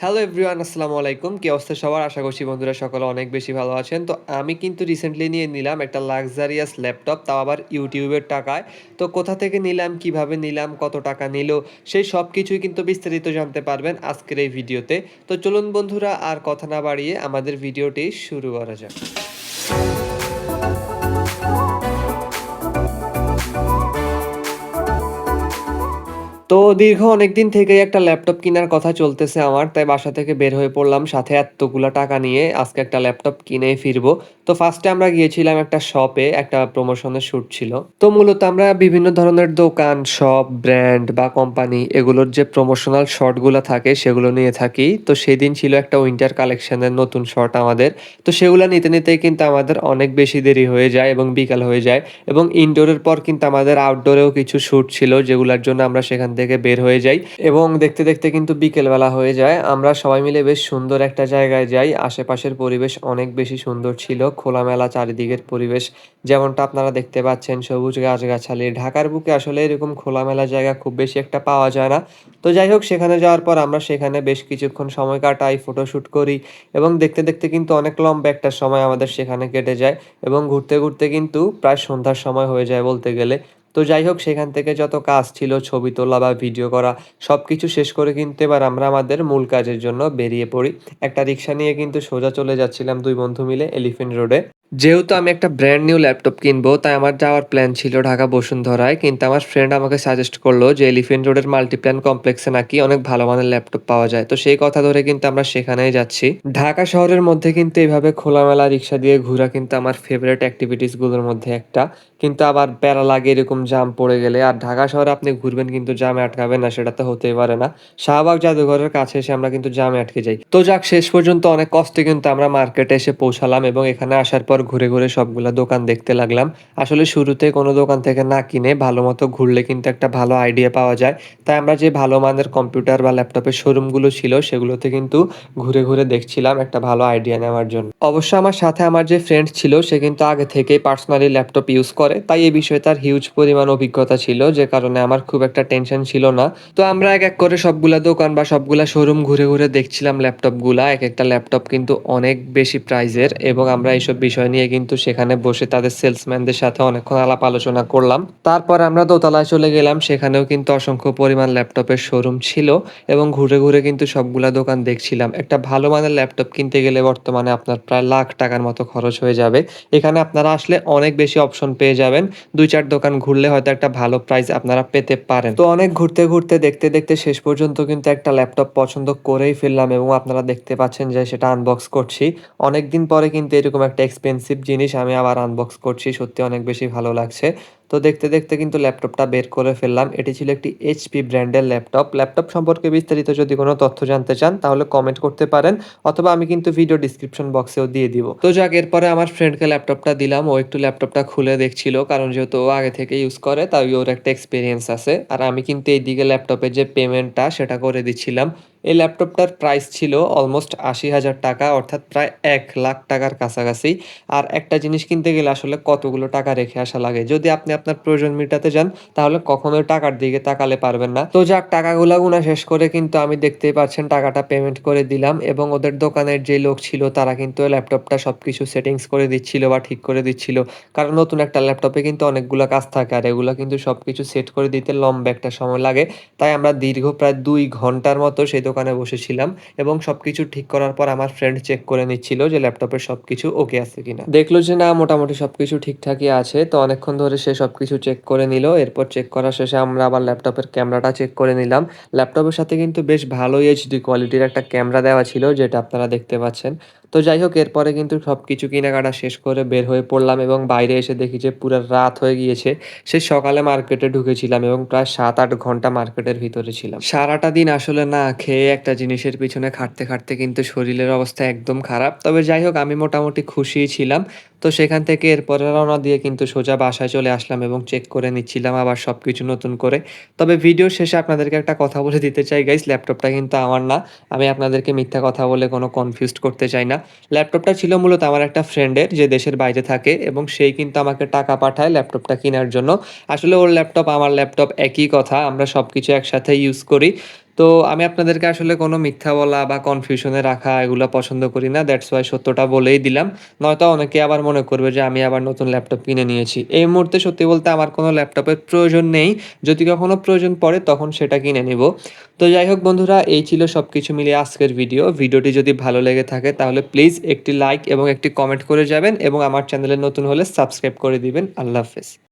Hello everyone, আসসালামু আলাইকুম। কি অবস্থা সবার? আশা করছি বন্ধুরা সকলে অনেক বেশি ভালো আছেন। তো আমি কিন্তু রিসেন্টলি নিয়ে নিলাম একটা লাক্সারিয়াস ল্যাপটপ, তাও আবার ইউটিউবের টাকায়। তো কোথা থেকে নিলাম, কিভাবে নিলাম, কত টাকা নিল, সেই সব কিছুই কিন্তু বিস্তারিত জানতে পারবেন আজকের এই ভিডিওতে। তো চলুন বন্ধুরা, আর কথা না বাড়িয়ে আমাদের ভিডিওটি শুরু করা যাক। তো দীর্ঘ অনেকদিন থেকেই একটা ল্যাপটপ কেনার কথা চলতেছে আমার। তাই বাসা থেকে বের হয়ে পড়লাম সাথে এতগুলা টাকা নিয়ে। আজকে একটা ল্যাপটপ কিনেই ফিরবো। তো ফার্স্টে আমরা গিয়েছিলাম একটা শপে, একটা প্রমোশনের শ্যুট ছিল। তো মূলত আমরা বিভিন্ন ধরনের দোকান, শপ, ব্র্যান্ড বা কোম্পানি এগুলোর যে প্রমোশনাল শর্টগুলো থাকে সেগুলো নিয়ে থাকি। তো সেদিন ছিল একটা উইন্টার কালেকশনের নতুন শর্ট আমাদের। তো সেগুলো নিতে নিতেই কিন্তু আমাদের অনেক বেশি দেরি হয়ে যায় এবং বিকাল হয়ে যায়। এবং ইনডোরের পর কিন্তু আমাদের আউটডোরেও কিছু শ্যুট ছিল, যেগুলোর জন্য আমরা সেখান থেকে বের হয়ে যাই এবং দেখতে দেখতে কিন্তু বিকেলবেলা হয়ে যায়। আমরা সবাই মিলে বেশ সুন্দর একটা জায়গায় যাই। আশেপাশের পরিবেশ অনেক বেশি সুন্দর ছিল, খোলামেলা চারিদিকের পরিবেশ, যেমনটা আপনারা দেখতে পাচ্ছেন, সবুজ গাছগাছালি। ঢাকার বুকে আসলে এরকম খোলামেলা জায়গা খুব বেশি একটা পাওয়া যায় না। তো যাই হোক, সেখানে যাওয়ার পর আমরা সেখানে বেশ কিছুক্ষণ সময় কাটাই, ফটোশ্যুট করি এবং দেখতে দেখতে কিন্তু অনেক লম্বা একটা সময় আমাদের সেখানে কেটে যায় এবং ঘুরতে ঘুরতে কিন্তু প্রায় সন্ধ্যার সময় হয়ে যায় বলতে গেলে। তো যাই হোক, সেখান থেকে যত কাজ ছিল, ছবি তোলা বা ভিডিও করা, সব কিছু শেষ করে কিন্তু এবার আমরা আমাদের মূল কাজের জন্য বেরিয়ে পড়ি। একটা রিক্সা নিয়ে কিন্তু সোজা চলে যাচ্ছিলাম দুই বন্ধু মিলে এলিফ্যান্ট রোডে। যেহেতু আমি একটা ব্র্যান্ড নিউ ল্যাপটপ কিনবো, তাই আমার যাওয়ার প্ল্যান ছিল ঢাকা বসুন্ধরায়, কিন্তু আমার ফ্রেন্ড আমাকে সাজেস্ট করলো যে এলিফ্যান্ট রোডের মাল্টিপ্ল্যান কমপ্লেক্সে নাকি অনেক ভালো মানের ল্যাপটপ পাওয়া যায়। তো সেই কথা ধরে কিন্তু আমরা সেখানেই যাচ্ছি। ঢাকা শহরের মধ্যে কিন্তু এইভাবে খোলামেলা রিক্সা দিয়ে ঘোরা কিন্তু আমার ফেভারিট অ্যাক্টিভিটিস গুলোর মধ্যে একটা। কিন্তু আবার প্যারা লাগে এরকম জাম পড়ে গেলে। আর ঢাকা শহরে আপনি ঘুরবেন কিন্তু জামে আটকাবেন না, সেটা তো হতেই পারে না। শাহবাগ জাদুঘরের কাছে এসে আমরা কিন্তু জামে আটকে যাই। তো যাক, শেষ পর্যন্ত অনেক কষ্টে কিন্তু আমরা মার্কেটে এসে পৌঁছালাম এবং এখানে আসার পর ঘুরে ঘুরে সবগুলা দোকান দেখতে লাগলাম। আসলে শুরুতে কোনো দোকান থেকে না কিনে ভালো মতো ঘুরলে কিন্তু একটা ভালো আইডিয়া পাওয়া যায়। তাই আমরা যে ভালো মানের কম্পিউটার বা ল্যাপটপের শোরুমগুলো ছিল সেগুলোতে কিন্তু ঘুরে ঘুরে দেখছিলাম একটা ভালো আইডিয়া নেওয়ার জন্য। অবশ্য আমার সাথে আমার যে ফ্রেন্ড ছিল সে কিন্তু আগে থেকেই পার্সোনালি ল্যাপটপ ইউজ করে, তাই এই বিষয়ে তার হিউজ পরিমাণ অভিজ্ঞতা ছিল, যে কারণে আমার খুব একটা টেনশন ছিল না। তো আমরা এক এক করে সবগুলা দোকান বা সবগুলা শোরুম ঘুরে ঘুরে দেখছিলাম ল্যাপটপগুলা। এক একটা ল্যাপটপ কিন্তু অনেক বেশি প্রাইজের এবং আমরা এইসব বিষয় নিয়ে কিন্তু সেখানে বসে তাদের সেলসম্যানদের সাথে অনেকক্ষণ আলাপ আলোচনা করলাম। তারপর আমরা দোতলায় চলে গেলাম, সেখানেও কিন্তু অসংখ্য পরিমাণ ল্যাপটপের শোরুম ছিল এবং ঘুরে ঘুরে কিন্তু সবগুলা দোকান দেখছিলাম। একটা ভালো মানের ল্যাপটপ কিনতে গেলে বর্তমানে আপনার প্রায় লাখ টাকার মতো খরচ হয়ে যাবে। এখানে আপনারা আসলে অনেক বেশি অপশন পেয়ে যাবেন। দুই চার দোকান ঘুরলে হয়তো একটা ভালো প্রাইস আপনারা পেতে পারেন। তো অনেক ঘুরতে ঘুরতে দেখতে দেখতে শেষ পর্যন্ত কিন্তু একটা ল্যাপটপ পছন্দ করেই ফেললাম এবং আপনারা দেখতে পাচ্ছেন যে সেটা আনবক্স করছি। অনেকদিন পরে কিন্তু এরকম একটা এক্সপেন্সিভ জিনিস আমি আবার আনবক্স করছি, সত্যি অনেক বেশি ভালো লাগছে। তো দেখতে দেখতে কিন্তু ল্যাপটপটা বের করে ফেললাম। এটি ছিল একটি এইচপি ব্র্যান্ডের ল্যাপটপ। ল্যাপটপ সম্পর্কে বিস্তারিত যদি কোনো তথ্য জানতে চান তাহলে কমেন্ট করতে পারেন, অথবা আমি কিন্তু ভিডিও ডিসক্রিপশন বক্সেও দিয়ে দিব। তো যাক, এরপরে আমার ফ্রেন্ডকে ল্যাপটপটা দিলাম। ও একটু ল্যাপটপটা খুলে দেখছিল, কারণ যেহেতু ও আগে থেকে ইউজ করে তাই ওর একটা এক্সপিরিয়েন্স আছে। আর আমি কিন্তু এইদিকে ল্যাপটপের যে পেমেন্টটা সেটা করে দিচ্ছিলাম। এই ল্যাপটপটার প্রাইস ছিল অলমোস্ট ৮০,০০০ টাকা, অর্থাৎ প্রায় ১,০০,০০০ টাকার কাছাকাছি। আর একটা জিনিস কিনতে গেলে আসলে কতগুলো টাকা রেখে আসা লাগে, যদি আপনি আপনার প্রয়োজন মেটাতে যান তাহলে কখনোই টাকার দিকে তাকালে পারবেন না। তো যাক, টাকাগুলা গুনা শেষ করে কিন্তু আমি, দেখতেই পাচ্ছেন, টাকাটা পেমেন্ট করে দিলাম এবং ওদের দোকানের যে লোক ছিল তারা কিন্তু ল্যাপটপটা সবকিছু সেটিংস করে দিচ্ছিল বা ঠিক করে দিচ্ছিল। কারণ নতুন একটা ল্যাপটপে কিন্তু অনেকগুলো কাজ থাকে আর এগুলো কিন্তু সবকিছু সেট করে দিতে লম্বা একটা সময় লাগে। তাই আমরা দীর্ঘ প্রায় ২ ঘন্টার মতো সেই দোকানে বসেছিলাম এবং সবকিছু ঠিক করার পর আমার ফ্রেন্ড চেক করে নিচ্ছিল যে ল্যাপটপের সবকিছু ওকে আছে কিনা। দেখলো যে না, মোটামুটি সবকিছু ঠিকঠাকই আছে। তো অনেকক্ষণ ধরে সে সবকিছু চেক করে নিল। এরপর চেক করা শেষে আমরা আবার ল্যাপটপের ক্যামেরাটা চেক করে নিলাম। ল্যাপটপের সাথে কিন্তু বেশ ভালোই এইচডি কোয়ালিটির একটা ক্যামেরা দেওয়া ছিল, যেটা আপনারা দেখতে পাচ্ছেন। তো যাই হোক, এরপরে কিন্তু সবকিছু কেনাকাটা শেষ করে বের হয়ে পড়লাম এবং বাইরে এসে দেখি যে পুরো রাত হয়ে গিয়েছে। সেই সকালে মার্কেটে ঢুকেছিলাম এবং প্রায় ৭-৮ ঘন্টা মার্কেটের ভিতরে ছিলাম। সারাটা দিন আসলে না খেয়ে একটা জিনিসের পিছনে খাটতে খাটতে কিন্তু শরীরের অবস্থা একদম খারাপ। তবে যাই হোক, আমি মোটামুটি খুশিই ছিলাম। তো সেখান থেকে এরপরে রওনা দিয়ে কিন্তু সোজা বাসায় চলে আসলাম এবং চেক করে নিচ্ছিলাম আবার সবকিছু নতুন করে। তবে ভিডিও শেষে আপনাদেরকে একটা কথা বলে দিতে চাই গাইস, ল্যাপটপটা কিন্তু আমার না। আমি আপনাদেরকে মিথ্যা কথা বলে কোনো কনফিউজড করতে চাই না। ল্যাপটপটা ছিল মূলত আমার একটা ফ্রেন্ডের, যে দেশের বাইরে থাকে, এবং সেই কিন্তু আমাকে টাকা পাঠায় ল্যাপটপটা কেনার জন্য। আসলে ওর ল্যাপটপ আমার ল্যাপটপ একই কথা, আমরা সবকিছু একসাথে ইউজ করি। তো আমি আপনাদেরকে আসলে কোনো মিথ্যা বলা বা কনফিউশন এ রাখা এগুলা পছন্দ করি না। দ্যাটস ওয়াই সত্যটা বলেই দিলাম। নয়তো অনেকে আবার মনে করবে যে আমি আবার নতুন ল্যাপটপ কিনে নিয়েছি। এই মুহূর্তে সত্যি বলতে আমার কোনো ল্যাপটপের প্রয়োজন নেই। যদি কখনো প্রয়োজন পড়ে তখন সেটা কিনে নিব। তো যাই হোক বন্ধুরা, এই ছিল সবকিছু মিলিয়ে আজকের ভিডিও। ভিডিওটি যদি ভালো লেগে থাকে তাহলে প্লিজ একটি লাইক এবং একটি কমেন্ট করে যাবেন এবং আমার চ্যানেলে নতুন হলে সাবস্ক্রাইব করে দিবেন। আল্লাহ হাফেজ।